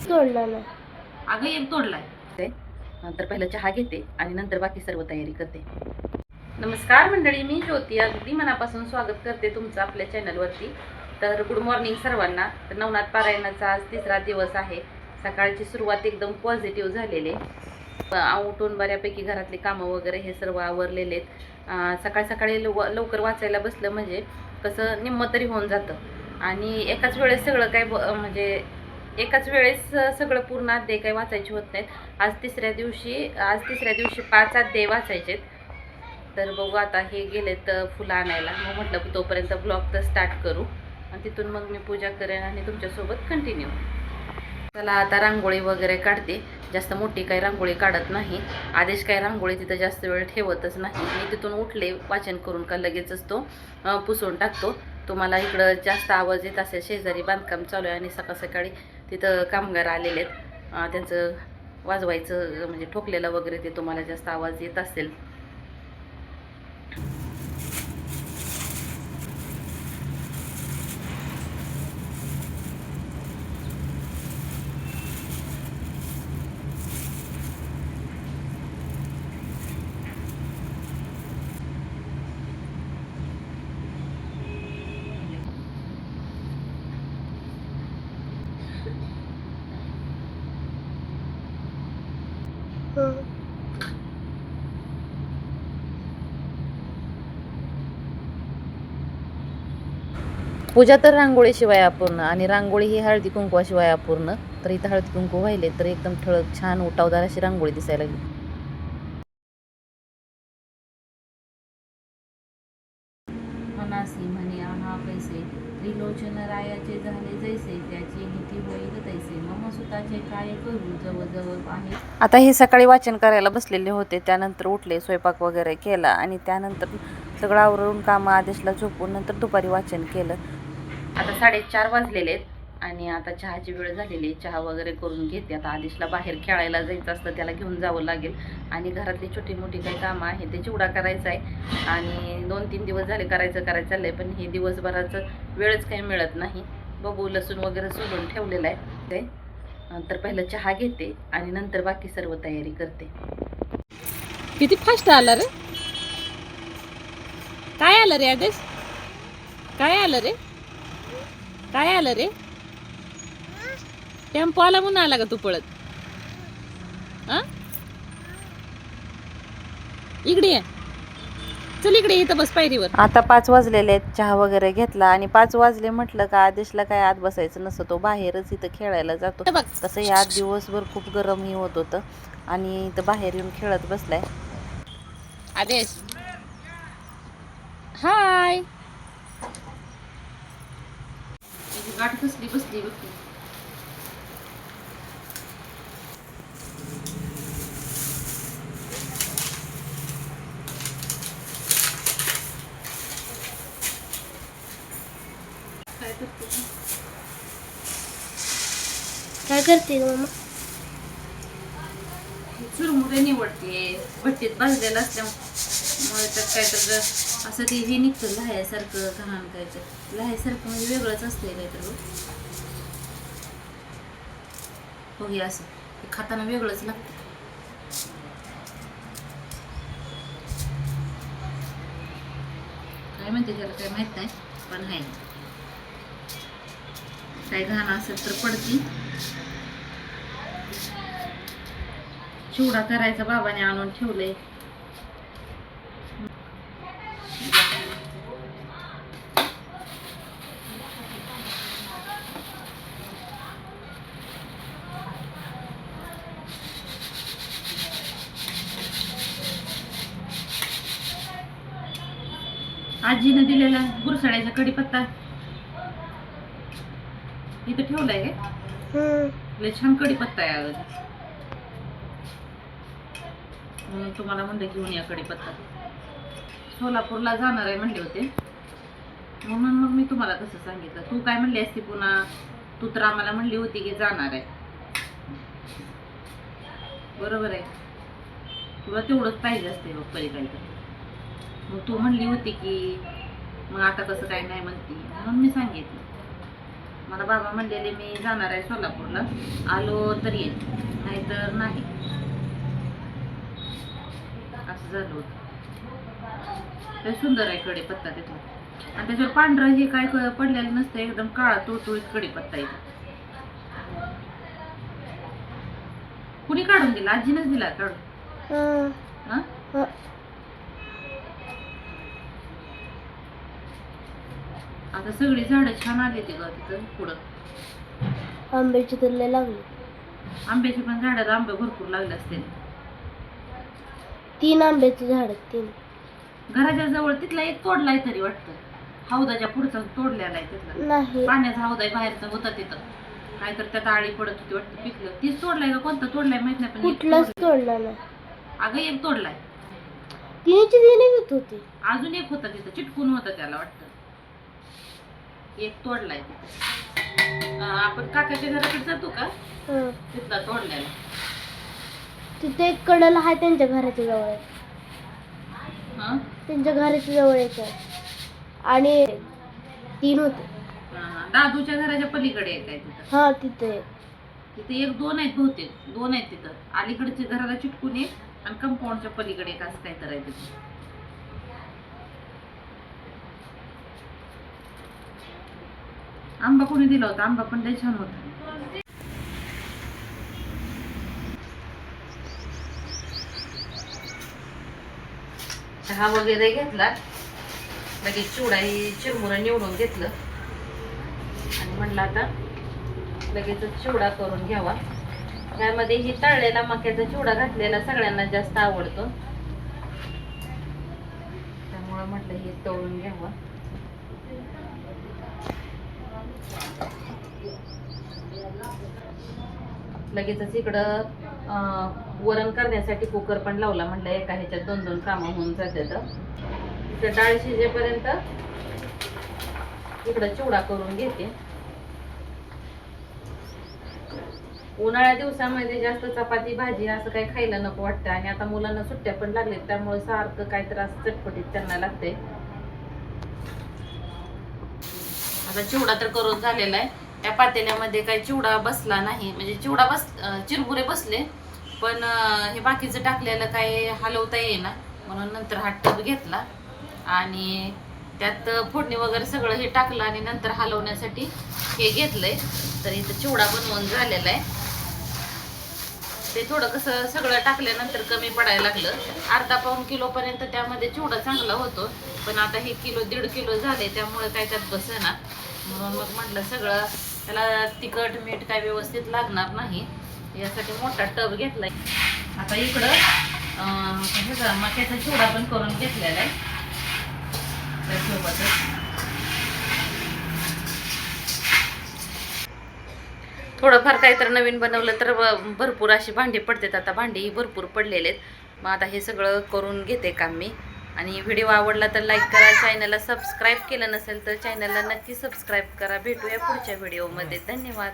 तोडला ना. अगं एक तोडलाय. नंतर पहिलं चहा घेते आणि नंतर बाकी सर्व तयारी करते. नमस्कार मंडळी, मी ज्योती अगदी मनापासून स्वागत करते तुमचं आपल्या चॅनलवरती. तर गुड मॉर्निंग सर्वांना. तर नवनाथ पारायणाचा आज 3रा दिवस आहे. सकाळची सुरुवात एकदम पॉझिटिव्ह झालेली. उठून बऱ्यापैकी घरातली कामं वगैरे हे सर्व आवरलेले आहेत. सकाळ सकाळी लवकर वाचायला बसलं म्हणजे कसं निम्म तरी होऊन जातं आणि एकाच वेळेस सगळं काय म्हणजे एकाच वेळेस सगळं पूर्ण अध्याय काही वाचायचे होत नाहीत. आज तिसऱ्या दिवशी 5 अध्याय वाचायचेत. तर बघू आता हे गेलेत फुलं आणायला. मग म्हटलं तोपर्यंत ब्लॉग तर स्टार्ट करू आणि तिथून मग मी पूजा करेन आणि तुमच्यासोबत कंटिन्यू. चला आता रांगोळी वगैरे काढते. जास्त मोठी काही रांगोळी काढत नाही. आदेश काही रांगोळी तिथं जास्त वेळ ठेवतच नाही. मी तिथून उठले वाचन करून का लगेचच तो पुसून टाकतो. तुम्हाला इकडं जास्त आवाज येत असेल, शेजारी बांधकाम चालू आहे आणि सकाळ सकाळी तिथं कामगार आलेले आहेत. त्यांचं वाजवायचं म्हणजे ठोकलेलं वगैरे ते तुम्हाला जास्त आवाज येत असेल. पूजा तर रांगोळीशिवाय अपूर्ण आणि रांगोळी ही हळदी कुंकवाशिवाय अपूर्ण. तर इथं हळदी कुंकू व्हायले तर एकदम ठळक छान उठावदार अशी रांगोळी दिसायला लागली. मनासी म्हणे आहा पैसे त्रिलोचन रायाचे झाले जैसे त्याची नीती होईल तैसे मम सुताचे काय करू जवळ आहे. आता हे सकाळी वाचन करायला बसलेले होते. त्यानंतर उठले, स्वयंपाक वगैरे केला आणि त्यानंतर सगळं आवरून कामं आदेशला झोपून नंतर दुपारी वाचन केलं. आता 4:30 वाजलेले आहेत आणि आता चहाची वेळ झालेली. चहा वगैरे करून घेते. आता आदेशला बाहेर खेळायला जायचं असतं, त्याला घेऊन जावं लागेल आणि घरातली छोटी मोठी काही कामं आहेत ते चिवडा करायचा आहे आणि 2-3 दिवस झाले करायचं चाललंय, पण हे दिवसभराचं वेळच काही मिळत नाही. बघू, लसूण वगैरे सोलून ठेवलेलं आहे ते. तर पहिलं चहा घेते आणि नंतर बाकी सर्व तयारी करते. किती फास्ट आला रे. काय आलं रे आदेश? काय आलं रे? काय आलं रे? टेम्पो आला म्हणून आला का तू पळत? इकडे ये, चल इकडे, इथं बस पायरीवर. आता 5 वाजलेले आहेत. चहा वगैरे घेतला आणि 5 वाजले म्हटलं का आदेशला काय आत बसायचं नसतं, तो बाहेरच इथं खेळायला जातो. तसं या दिवसभर खूप गरमही होत होतं आणि इथं बाहेर येऊन खेळत बसलाय. आदेश हाय. गाठ कसली बसली बघ. काय करते मम्मा? चुरमुरे निवडते. भट्टीत भाजलेलं असल्यामुळे त्यात काय तर असं ते हे निघतं लहायसारखं घाण काय तर लहायसारखं म्हणजे वेगळंच असतंय काय तर हो. हे असं ते खाताना वेगळंच लागतं. काय म्हणते त्याला काय माहित नाही, पण आहे काय घाण असेल तर पडती. चिवडा करायचा बाबाने आणून ठेवलंय. आजीने दिलेला गुरसाळ्याचा कढीपत्ता इथं ठेवलाय काय? लय छान कढीपत्ता आहे म्हणून तुम्हाला म्हणलं घेऊन या कढीपत्ता. सोलापूरला जाणार आहे म्हणले होते म्हणून मग मी तुम्हाला तसं सांगितलं. तू काय म्हणली असती पुन्हा? तू तर आम्हाला म्हणली होती की जाणार आहे, बरोबर आहे. तुला तेवढंच पाहिजे असते बघ पलीकडे. मग तू म्हणली होती की मग आता कसं काय नाही म्हणती, म्हणून मी सांगितलं. मला बाबा म्हणलेले मी जाणार आहे सोलापूरला, आलो तर ये, नाहीतर नाही, असं झालं होतं. लय सुंदर आहे कढीपत्ता तिथून, आणि त्याच्यावर पांढरं हे काय पडलेलं नसतं, एकदम काळा तुळतुळीत कढीपत्ता येतो. कुणी काढून दिला? आजीनेच दिला काढून. हा? आता सगळी झाडं छान आली ती ग तिथं पुढं. आंब्याची तर लय लागली. आंब्याची पण झाडाला आंबे भरपूर लागले असते. 3 आंब्याची झाड, 3. घराच्या जवळ तिथला एक तोडलाय तरी वाटतं, हौदाच्या पुढचा तोडलेला आहे तिथला. नाही, पाण्याचा हौदा आहे बाहेरचा होता तिथं, काय तर त्यात आळी पडत होती वाटतं, पिकलं. तीच तोडलाय का कोणता तोडलाय माहित नाही, पण एक कुठलाच तोडलाय. तोडला नाही. अगं एक तोडलाय, तिन्हीची येत होती. अजून एक होता तिथं चिटकून होता त्याला वाटतं, एक तोडलाय तिथं. आपण काकाच्या घराकडे जातो का, तिथला तोडलेला. तिथे एक कडेला आहे त्यांच्या घराच्या जवळ, त्यांच्या घराच्या जवळ एक आहे, आणि 3 होते. दादूच्या घराच्या पलीकडे एक आहे तिथं. हा, तिथे तिथे 1-2 आहेत बहुतेक, 2 आहेत तिथं. अलीकडच्या घराला चिटकून एक, आणि कंपाऊंडच्या पलीकडे एक, असं काहीतरी आहे तिथं. आंबा कोणी दिला होता? आंबा पण लय छान होता. चहा वगैरे घेतला, लगेच चिवडा चिरमुरं निवडून घेतलं, आणि म्हणलं आता लगेच चिवडा करून घ्यावा. त्यामध्ये ही तळलेला मक्याचा चिवडा घातलेला सगळ्यांना जास्त आवडतो, त्यामुळे म्हटलं हे तळून घ्यावा. लगेचच इकडं वरण करण्यासाठी कुकर पण लावला, म्हटलं एका ह्याच्यात 2-2 कामं होऊन जातात. इथं डाळ शिजेपर्यंत इकडं चिवडा करून घेते. उन्हाळ्या दिवसामध्ये जास्त चपाती भाजी असं काही खायला नको वाटतं, आणि आता मुलांना सुट्ट्या पण लागलेत, त्यामुळे सारखं काय तर असं चटपटीत त्यांना लागते. आता चिवडा तर करून झालेला आहे. त्या पातेल्यामध्ये काही चिवडा बसला नाही, म्हणजे चिवडा चिरमुरे बसले, पण हे बाकीचं टाकलेलं काही हलवता येईना, म्हणून नंतर हा टब घेतला आणि त्यात फोडणी वगैरे सगळं हे टाकलं, आणि नंतर हलवण्यासाठी हे घेतलंय. तर इथं चिवडा बनवून झालेला आहे. ते थोडं कसं सगळं टाकल्यानंतर कमी पडायला लागलं, अर्धा-पाऊण किलोपर्यंत त्यामध्ये चिवडा चांगला होतो, पण आता हे 1-1.5 किलो झाले, त्यामुळे काय त्यात बसेना. म्हणून मग म्हटलं सगळं त्याला तिखट मीठ काय व्यवस्थित लागणार नाही, यासाठी मोठा टब घेतलाय. आता इकडं मक्याचा चिवडा पण करून घेतलेला आहे. त्यासोबतच थोडंफार काहीतरी नवीन बनवलं तर भरपूर अशी भांडी पडतात. आता भांडी भरपूर पडलेले आहेत. मग आता हे सगळं करून घेते काम मी. आणि व्हिडिओ आवडला तर लाईक करा, चॅनलला सबस्क्राईब केलं नसेल तर चॅनलला नक्की सबस्क्राईब करा. भेटूया पुढच्या व्हिडिओमध्ये. धन्यवाद.